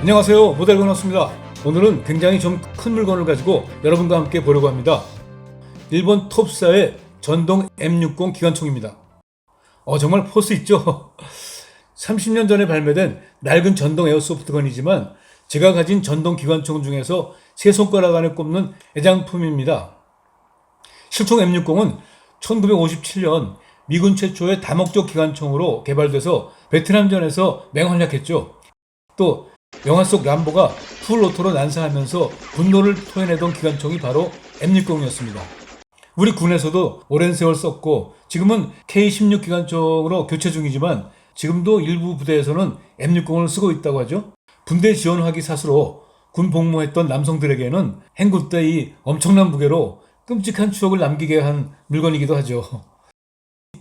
안녕하세요, 모델 건너스입니다. 오늘은 굉장히 좀 큰 물건을 가지고 여러분과 함께 보려고 합니다. 일본 톱사의 전동 M60 기관총입니다. 정말 포스 있죠? 30년 전에 발매된 낡은 전동 에어소프트건이지만 제가 가진 전동 기관총 중에서 세 손가락 안에 꼽는 애장품입니다. 실총 M60은 1957년 미군 최초의 다목적 기관총으로 개발돼서 베트남전에서 맹활약했죠. 또 영화 속 람보가 풀오토로 난사하면서 분노를 토해내던 기관총이 바로 M60이었습니다. 우리 군에서도 오랜 세월 썼고 지금은 K-16 기관총으로 교체 중이지만 지금도 일부 부대에서는 M60을 쓰고 있다고 하죠. 군대 지원하기 사수로 군 복무했던 남성들에게는 행군 때 이 엄청난 무게로 끔찍한 추억을 남기게 한 물건이기도 하죠.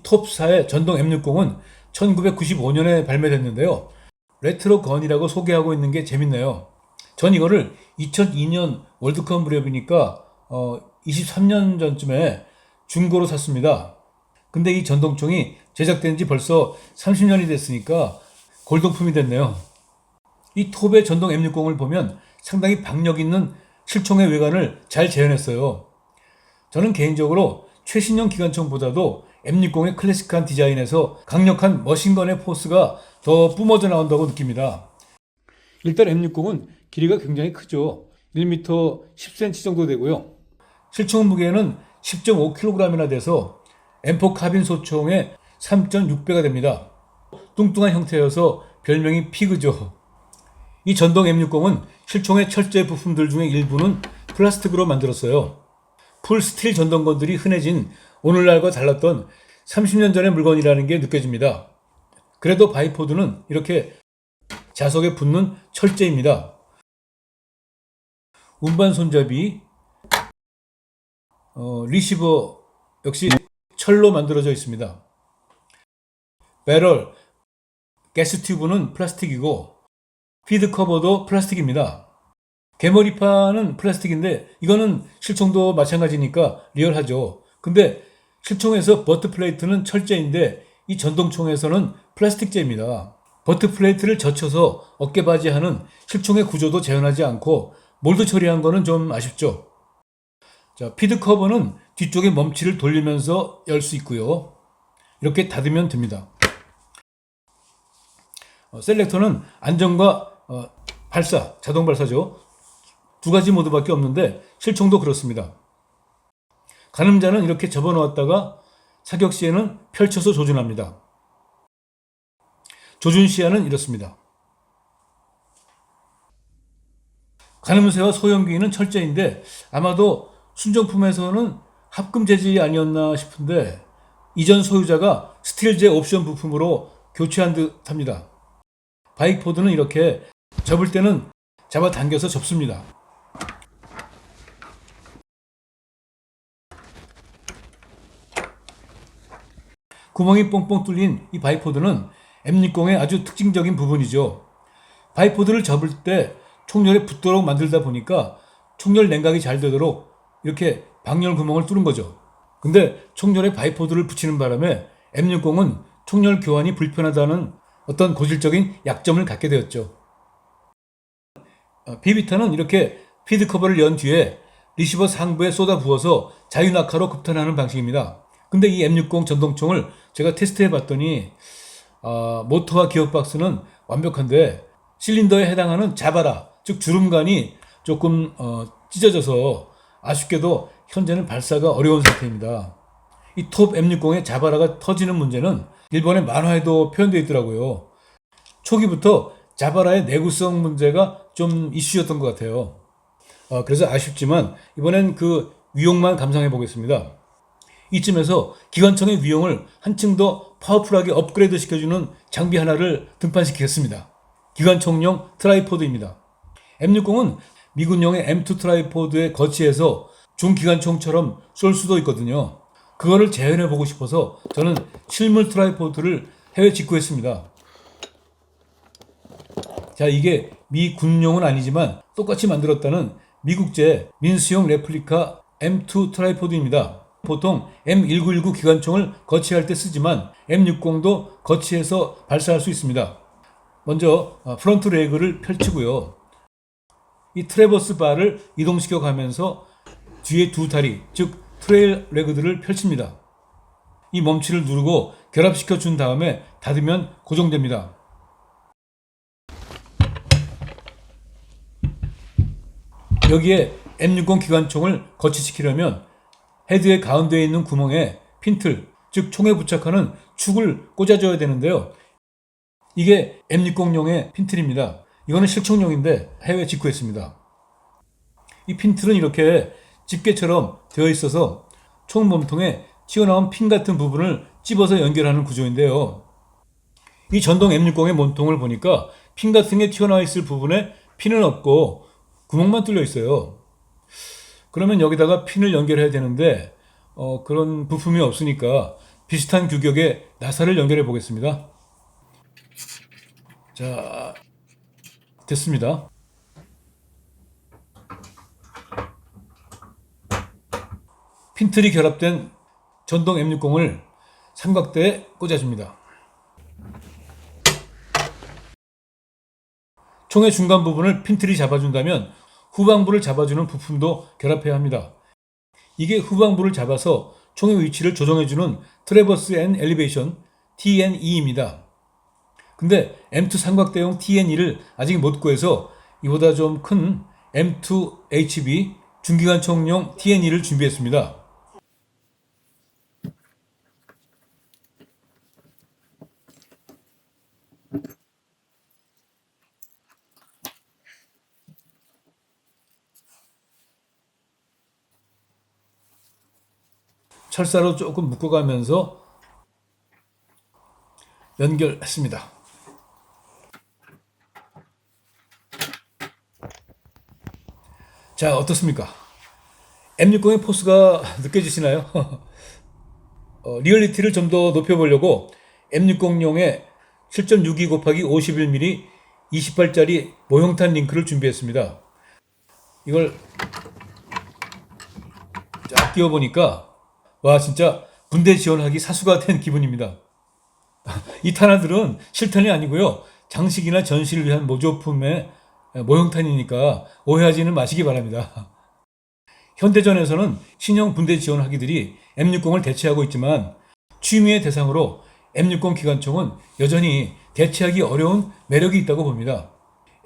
톱사의 전동 M60은 1995년에 발매됐는데요. 레트로 건이라고 소개하고 있는 게 재밌네요. 전 이거를 2002년 월드컵 무렵이니까 23년 전쯤에 중고로 샀습니다. 근데 이 전동총이 제작된 지 벌써 30년이 됐으니까 골동품이 됐네요. 이 톱의 전동 M60을 보면 상당히 박력 있는 실총의 외관을 잘 재현했어요. 저는 개인적으로 최신형 기관총보다도 M60의 클래식한 디자인에서 강력한 머신건의 포스가 더 뿜어져 나온다고 느낍니다. 일단 M60은 길이가 굉장히 크죠. 1m 10cm 정도 되고요. 실총 무게는 10.5kg이나 돼서 M4 카빈 소총의 3.6배가 됩니다. 뚱뚱한 형태여서 별명이 피그죠. 이 전동 M60은 실총의 철제 부품들 중에 일부는 플라스틱으로 만들었어요. 풀 스틸 전동건들이 흔해진 오늘날과 달랐던 30년 전의 물건이라는 게 느껴집니다. 그래도 바이포드는 이렇게 자석에 붙는 철제입니다. 운반 손잡이, 리시버 역시 철로 만들어져 있습니다. 배럴, 가스 튜브는 플라스틱이고 피드 커버도 플라스틱입니다. 개머리판은 플라스틱인데 이거는 실총도 마찬가지니까 리얼하죠. 근데 실총에서 버트 플레이트는 철제인데 이 전동총에서는 플라스틱제입니다. 버트 플레이트를 젖혀서 어깨바지하는 실총의 구조도 재현하지 않고 몰드 처리한 거는 좀 아쉽죠. 자, 피드 커버는 뒤쪽에 멈치를 돌리면서 열 수 있고요. 이렇게 닫으면 됩니다. 셀렉터는 안전과 발사, 자동 발사죠. 두 가지 모드밖에 없는데 실총도 그렇습니다. 가늠자는 이렇게 접어놓았다가 사격 시에는 펼쳐서 조준합니다. 조준 시야는 이렇습니다. 가늠쇠와 소형기는 철제인데 아마도 순정품에서는 합금 재질이 아니었나 싶은데 이전 소유자가 스틸제 옵션 부품으로 교체한 듯 합니다. 바이포드는 이렇게 접을 때는 잡아당겨서 접습니다. 구멍이 뽕뽕 뚫린 이 바이포드는 M60의 아주 특징적인 부분이죠. 바이포드를 접을 때 총열에 붙도록 만들다 보니까 총열 냉각이 잘 되도록 이렇게 방열 구멍을 뚫은 거죠. 근데 총열에 바이포드를 붙이는 바람에 M60은 총열 교환이 불편하다는 어떤 고질적인 약점을 갖게 되었죠. 비비탄은 이렇게 피드 커버를 연 뒤에 리시버 상부에 쏟아 부어서 자유낙하로 급탄하는 방식입니다. 근데 이 M60 전동총을 제가 테스트해 봤더니 모터와 기어박스는 완벽한데 실린더에 해당하는 자바라, 즉 주름관이 조금 찢어져서 아쉽게도 현재는 발사가 어려운 상태입니다. 이 톱 M60의 자바라가 터지는 문제는 일본의 만화에도 표현되어 있더라고요. 초기부터 자바라의 내구성 문제가 좀 이슈였던 것 같아요. 그래서 아쉽지만 이번엔 그 위용만 감상해 보겠습니다. 이쯤에서 기관총의 위용을 한층 더 파워풀하게 업그레이드 시켜주는 장비 하나를 등판시키겠습니다. 기관총용 트라이포드입니다. M60은 미군용의 M2 트라이포드에 거치해서 중기관총처럼 쏠 수도 있거든요. 그거를 재현해 보고 싶어서 저는 실물 트라이포드를 해외 직구했습니다. 자, 이게 미 군용은 아니지만 똑같이 만들었다는 미국제 민수용 레플리카 M2 트라이포드입니다. 보통 M1919 기관총을 거치할 때 쓰지만 M60도 거치해서 발사할 수 있습니다. 먼저 프론트 레그를 펼치고요. 이 트래버스 바를 이동시켜 가면서 뒤에 두 다리, 즉 트레일 레그들을 펼칩니다. 이 멈치를 누르고 결합시켜 준 다음에 닫으면 고정됩니다. 여기에 M60 기관총을 거치시키려면 헤드의 가운데에 있는 구멍에 핀틀, 즉 총에 부착하는 축을 꽂아줘야 되는데요. 이게 M60용의 핀틀입니다. 이거는 실총용인데 해외 직구했습니다. 이 핀틀은 이렇게 집게처럼 되어 있어서 총 몸통에 튀어나온 핀 같은 부분을 찝어서 연결하는 구조인데요. 이 전동 M60의 몸통을 보니까 핀 같은 게 튀어나와 있을 부분에 핀은 없고 구멍만 뚫려 있어요. 그러면 여기다가 핀을 연결해야 되는데 그런 부품이 없으니까 비슷한 규격의 나사를 연결해 보겠습니다. 자, 됐습니다. 핀틀이 결합된 전동 M60을 삼각대에 꽂아줍니다. 총의 중간 부분을 핀틀이 잡아준다면 후방부를 잡아주는 부품도 결합해야 합니다. 이게 후방부를 잡아서 총의 위치를 조정해주는 트래버스 앤 엘리베이션 TNE입니다. 근데 M2 삼각대용 TNE를 아직 못 구해서 이보다 좀 큰 M2HB 중기관총용 TNE를 준비했습니다. 철사로 조금 묶어가면서 연결했습니다. 자, 어떻습니까? M60의 포스가 느껴지시나요? 리얼리티를 좀 더 높여보려고 M60용의 7.62 곱하기 51mm 28짜리 모형탄 링크를 준비했습니다. 이걸 쫙 끼워보니까 와, 진짜 군대 지원하기 사수가 된 기분입니다. 이 탄화들은 실탄이 아니고요, 장식이나 전시를 위한 모조품의 모형탄이니까 오해하지는 마시기 바랍니다. 현대전에서는 신형 군대 지원하기들이 M60을 대체하고 있지만 취미의 대상으로 M60 기관총은 여전히 대체하기 어려운 매력이 있다고 봅니다.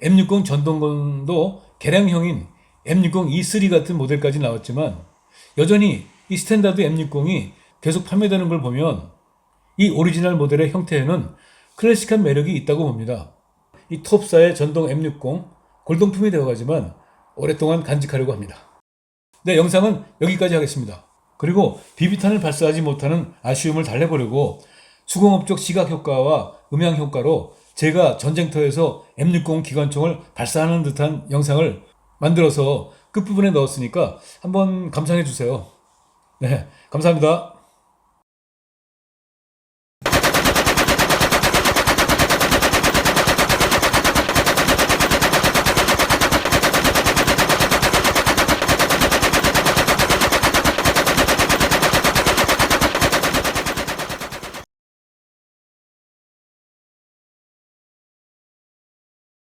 M60 전동건도 개량형인 M60 E3 같은 모델까지 나왔지만 여전히 이 스탠다드 M60이 계속 판매되는 걸 보면 이 오리지널 모델의 형태에는 클래식한 매력이 있다고 봅니다. 이 톱사의 전동 M60 골동품이 되어가지만 오랫동안 간직하려고 합니다. 네, 영상은 여기까지 하겠습니다. 그리고 비비탄을 발사하지 못하는 아쉬움을 달래보려고 수공업적 시각 효과와 음향 효과로 제가 전쟁터에서 M60 기관총을 발사하는 듯한 영상을 만들어서 끝부분에 넣었으니까 한번 감상해 주세요. 네, 감사합니다.